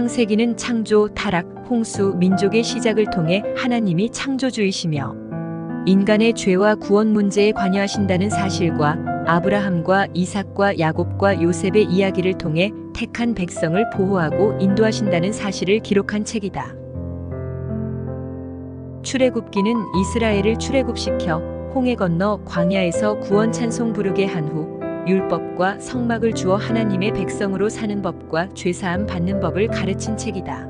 창세기는 창조, 타락, 홍수, 민족의 시작을 통해 하나님이 창조주이시며 인간의 죄와 구원 문제에 관여하신다는 사실과 아브라함과 이삭과 야곱과 요셉의 이야기를 통해 택한 백성을 보호하고 인도하신다는 사실을 기록한 책이다. 출애굽기는 이스라엘을 출애굽시켜 홍해 건너 광야에서 구원 찬송 부르게 한 후 율법과 성막을 주어 하나님의 백성으로 사는 법과 죄사함 받는 법을 가르친 책이다.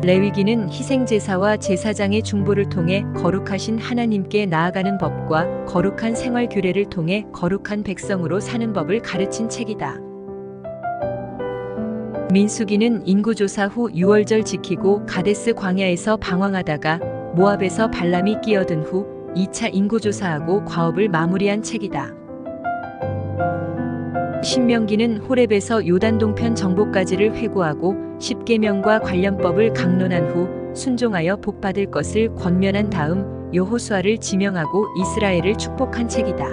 레위기는 희생제사와 제사장의 중보를 통해 거룩하신 하나님께 나아가는 법과 거룩한 생활 규례를 통해 거룩한 백성으로 사는 법을 가르친 책이다. 민수기는 인구조사 후 6월절 지키고 가데스 광야에서 방황하다가 모압에서 발람이 끼어든 후 2차 인구조사하고 과업을 마무리한 책이다. 신명기는 호렙에서 요단동편 정복까지를 회고하고 십계명과 관련법을 강론한 후 순종하여 복받을 것을 권면한 다음 여호수아를 지명하고 이스라엘을 축복한 책이다.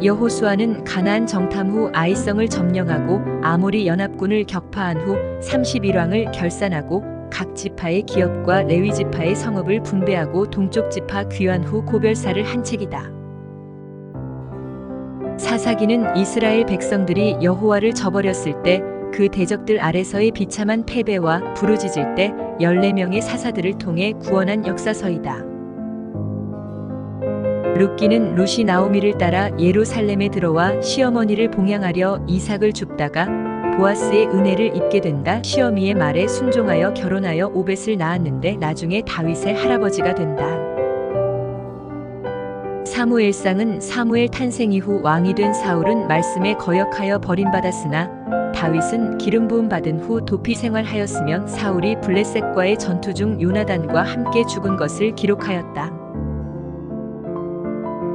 여호수아는 가나안 정탐 후 아이성을 점령하고 아모리 연합군을 격파한 후 31왕을 결산하고 각 지파의 기업과 레위 지파의 성읍을 분배하고 동쪽 지파 귀환 후 고별사를 한 책이다. 사사기는 이스라엘 백성들이 여호와를 저버렸을 때 그 대적들 아래서의 비참한 패배와 부르짖을 때 14명의 사사들을 통해 구원한 역사서이다. 룻기는 룻이 나오미를 따라 예루살렘에 들어와 시어머니를 봉양하려 이삭을 줍다가 보아스의 은혜를 입게 된다. 시어미의 말에 순종하여 결혼하여 오벳을 낳았는데 나중에 다윗의 할아버지가 된다. 사무엘상은 사무엘 탄생 이후 왕이 된 사울은 말씀에 거역하여 버림받았으나 다윗은 기름 부음 받은 후 도피 생활하였으면 사울이 블레셋과의 전투 중 요나단과 함께 죽은 것을 기록하였다.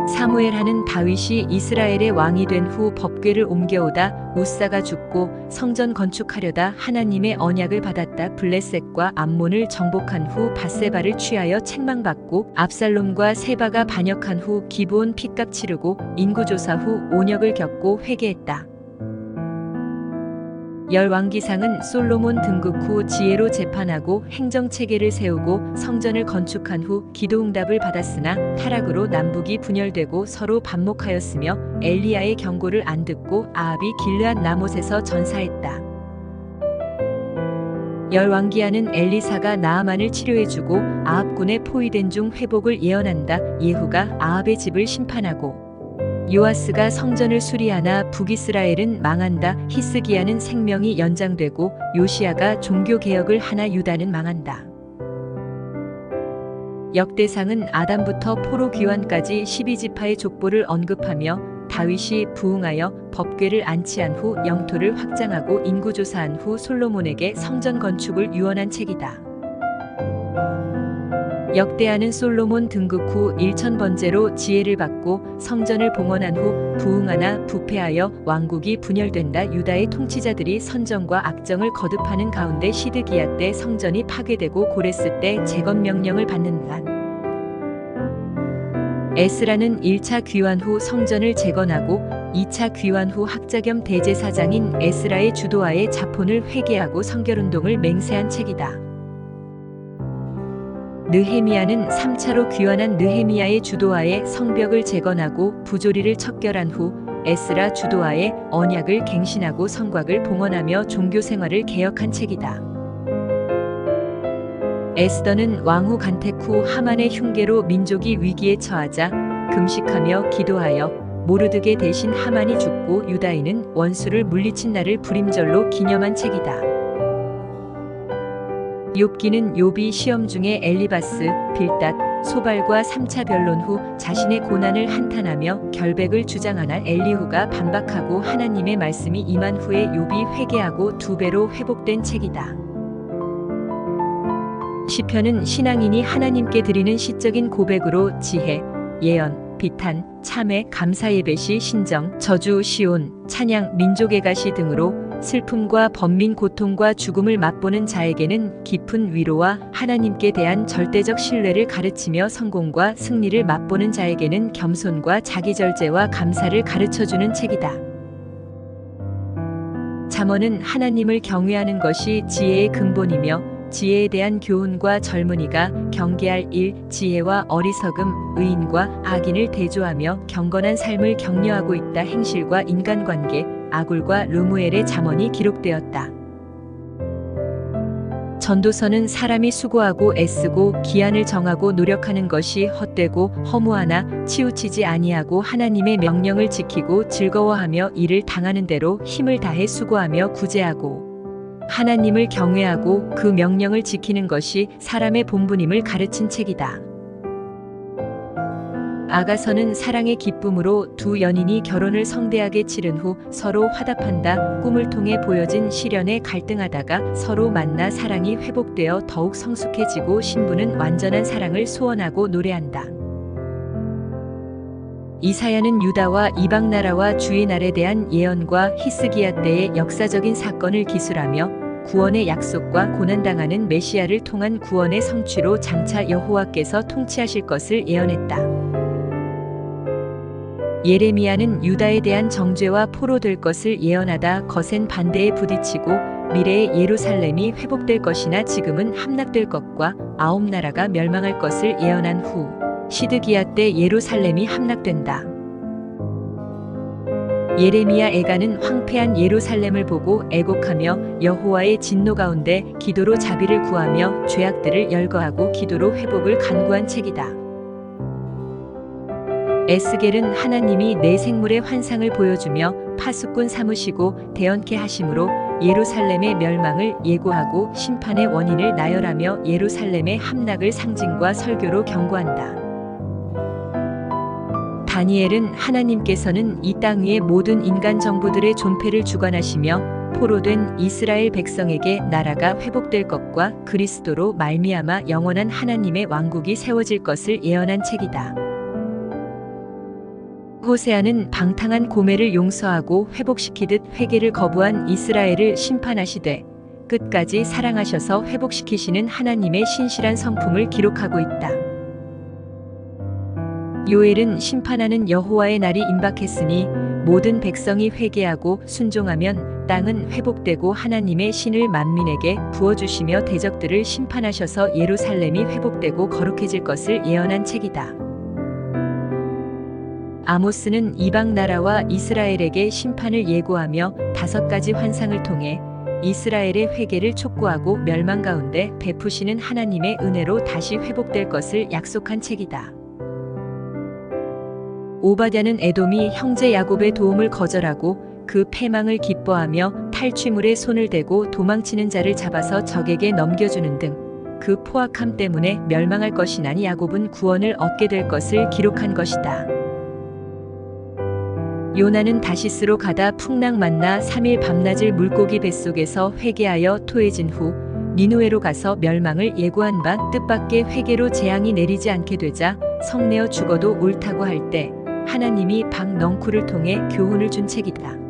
사무엘하는 다윗이 이스라엘의 왕이 된 후 법궤를 옮겨오다 우사가 죽고 성전 건축하려다 하나님의 언약을 받았다. 블레셋과 암몬을 정복한 후 밧세바를 취하여 책망받고 압살롬과 세바가 반역한 후 기브온 핏값 치르고 인구조사 후 온역을 겪고 회개했다. 열왕기상은 솔로몬 등극 후 지혜로 재판하고 행정체계를 세우고 성전을 건축한 후 기도응답을 받았으나 타락으로 남북이 분열되고 서로 반목하였으며 엘리야의 경고를 안 듣고 아합이 길르앗 라못에서 전사했다. 열왕기하는 엘리사가 나아만을 치료해주고 아합군에 포위된 중 회복을 예언한다. 예후가 아합의 집을 심판하고 요아스가 성전을 수리하나 북이스라엘은 망한다. 히스기야는 생명이 연장되고 요시야가 종교개혁을 하나 유다는 망한다. 역대상은 아담부터 포로 귀환까지 12지파의 족보를 언급하며 다윗이 부흥하여 법궤를 안치한 후 영토를 확장하고 인구조사한 후 솔로몬에게 성전 건축을 유언한 책이다. 역대하는 솔로몬 등극 후 1000번째로 지혜를 받고 성전을 봉헌한 후 부흥하나 부패하여 왕국이 분열된다. 유다의 통치자들이 선정과 악정을 거듭하는 가운데 시드기야 때 성전이 파괴되고 고레스 때 재건 명령을 받는 한 에스라는 1차 귀환 후 성전을 재건하고 2차 귀환 후 학자 겸 대제사장인 에스라의 주도하에 자폰을 회개하고 성결운동을 맹세한 책이다. 느헤미야는 3차로 귀환한 느헤미야의 주도하에 성벽을 재건하고 부조리를 척결한 후 에스라 주도하에 언약을 갱신하고 성곽을 봉헌하며 종교생활을 개혁한 책이다. 에스더는 왕후 간택 후 하만의 흉계로 민족이 위기에 처하자 금식하며 기도하여 모르드게 대신 하만이 죽고 유다인은 원수를 물리친 날을 불임절로 기념한 책이다. 욥기는 욥이 시험 중에 엘리바스, 빌닷, 소발과 3차 변론 후 자신의 고난을 한탄하며 결백을 주장하나 엘리후가 반박하고 하나님의 말씀이 임한 후에 욥이 회개하고 2배로 회복된 책이다. 시편은 신앙인이 하나님께 드리는 시적인 고백으로 지혜, 예언, 비탄, 참회, 감사 예배 시 신정, 저주, 시온, 찬양, 민족의 가시 등으로 슬픔과 번민 고통과 죽음을 맛보는 자에게는 깊은 위로와 하나님께 대한 절대적 신뢰를 가르치며 성공과 승리를 맛보는 자에게는 겸손과 자기절제와 감사를 가르쳐주는 책이다. 잠언은 하나님을 경외하는 것이 지혜의 근본이며 지혜에 대한 교훈과 젊은이가 경계할 일, 지혜와 어리석음, 의인과 악인을 대조하며 경건한 삶을 격려하고 있다. 행실과 인간관계, 아굴과 르무엘의 잠언이 기록되었다. 전도서는 사람이 수고하고 애쓰고 기한을 정하고 노력하는 것이 헛되고 허무하나 치우치지 아니하고 하나님의 명령을 지키고 즐거워하며 일을 당하는 대로 힘을 다해 수고하며 구제하고 하나님을 경외하고 그 명령을 지키는 것이 사람의 본분임을 가르친 책이다. 아가서는 사랑의 기쁨으로 두 연인이 결혼을 성대하게 치른 후 서로 화답한다. 꿈을 통해 보여진 시련에 갈등하다가 서로 만나 사랑이 회복되어 더욱 성숙해지고 신부는 완전한 사랑을 소원하고 노래한다. 이사야는 유다와 이방 나라와 주의 날에 대한 예언과 히스기야 때의 역사적인 사건을 기술하며 구원의 약속과 고난당하는 메시아를 통한 구원의 성취로 장차 여호와께서 통치하실 것을 예언했다. 예레미야는 유다에 대한 정죄와 포로될 것을 예언하다 거센 반대에 부딪히고 미래의 예루살렘이 회복될 것이나 지금은 함락될 것과 아홉 나라가 멸망할 것을 예언한 후 시드기야 때 예루살렘이 함락된다. 예레미야 애가는 황폐한 예루살렘을 보고 애곡하며 여호와의 진노 가운데 기도로 자비를 구하며 죄악들을 열거하고 기도로 회복을 간구한 책이다. 에스겔은 하나님이 내 생물의 환상을 보여주며 파수꾼 삼으시고 대언케 하심으로 예루살렘의 멸망을 예고하고 심판의 원인을 나열하며 예루살렘의 함락을 상징과 설교로 경고한다. 다니엘은 하나님께서는 이 땅 위의 모든 인간 정부들의 존폐를 주관하시며 포로된 이스라엘 백성에게 나라가 회복될 것과 그리스도로 말미암아 영원한 하나님의 왕국이 세워질 것을 예언한 책이다. 호세아는 방탕한 고멜을 용서하고 회복시키듯 회개를 거부한 이스라엘을 심판하시되 끝까지 사랑하셔서 회복시키시는 하나님의 신실한 성품을 기록하고 있다. 요엘은 심판하는 여호와의 날이 임박했으니 모든 백성이 회개하고 순종하면 땅은 회복되고 하나님의 신을 만민에게 부어주시며 대적들을 심판하셔서 예루살렘이 회복되고 거룩해질 것을 예언한 책이다. 아모스는 이방 나라와 이스라엘에게 심판을 예고하며 5가지 환상을 통해 이스라엘의 회개를 촉구하고 멸망 가운데 베푸시는 하나님의 은혜로 다시 회복될 것을 약속한 책이다. 오바댜는 에돔이 형제 야곱의 도움을 거절하고 그 패망을 기뻐하며 탈취물에 손을 대고 도망치는 자를 잡아서 적에게 넘겨주는 등 그 포악함 때문에 멸망할 것이나니 야곱은 구원을 얻게 될 것을 기록한 것이다. 요나는 다시스로 가다 풍랑 만나 3일 밤낮을 물고기 뱃속에서 회개하여 토해진 후 니느웨로 가서 멸망을 예고한 바 뜻밖의 회개로 재앙이 내리지 않게 되자 성내어 죽어도 옳다고 할 때 하나님이 박넝쿨을 통해 교훈을 준 책이다.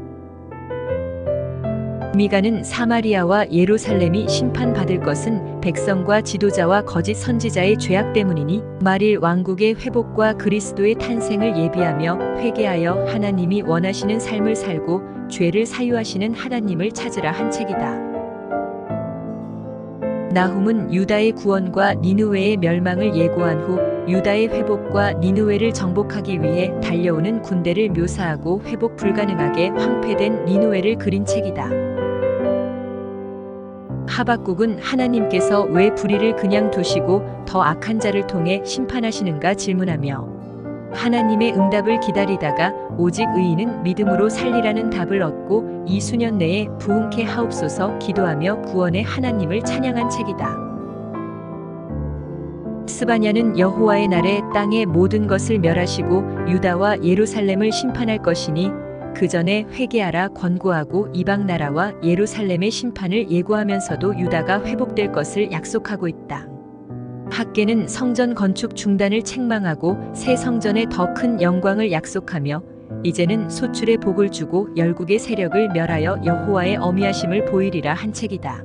미가는 사마리아와 예루살렘이 심판받을 것은 백성과 지도자와 거짓 선지자의 죄악 때문이니 말일 왕국의 회복과 그리스도의 탄생을 예비하며 회개하여 하나님이 원하시는 삶을 살고 죄를 사유하시는 하나님을 찾으라 한 책이다. 나훔은 유다의 구원과 니느웨의 멸망을 예고한 후 유다의 회복과 니느웨를 정복하기 위해 달려오는 군대를 묘사하고 회복 불가능하게 황폐된 니느웨를 그린 책이다. 하박국은 하나님께서 왜 불의를 그냥 두시고 더 악한 자를 통해 심판하시는가 질문하며 하나님의 응답을 기다리다가 오직 의인은 믿음으로 살리라는 답을 얻고 2수년 내에 부흥케 하옵소서 기도하며 구원의 하나님을 찬양한 책이다. 스바냐는 여호와의 날에 땅의 모든 것을 멸하시고 유다와 예루살렘을 심판할 것이니 그 전에 회개하라 권고하고 이방 나라와 예루살렘의 심판을 예고하면서도 유다가 회복될 것을 약속하고 있다. 학개는 성전 건축 중단을 책망하고 새 성전의 더 큰 영광을 약속하며 이제는 소출의 복을 주고 열국의 세력을 멸하여 여호와의 어미하심을 보이리라 한 책이다.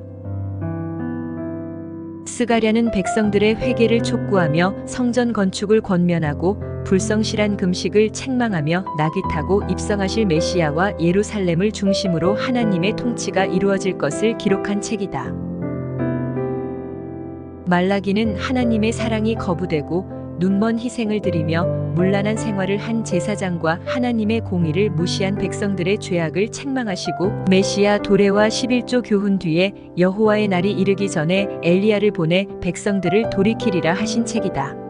스가랴는 백성들의 회개를 촉구하며 성전 건축을 권면하고 불성실한 금식을 책망하며 낙이 타고 입성하실 메시아와 예루살렘을 중심으로 하나님의 통치가 이루어질 것을 기록한 책이다. 말라기는 하나님의 사랑이 거부되고 눈먼 희생을 드리며 문란한 생활을 한 제사장과 하나님의 공의를 무시한 백성들의 죄악을 책망하시고 메시아 도래와 11조 교훈 뒤에 여호와의 날이 이르기 전에 엘리야를 보내 백성들을 돌이키리라 하신 책이다.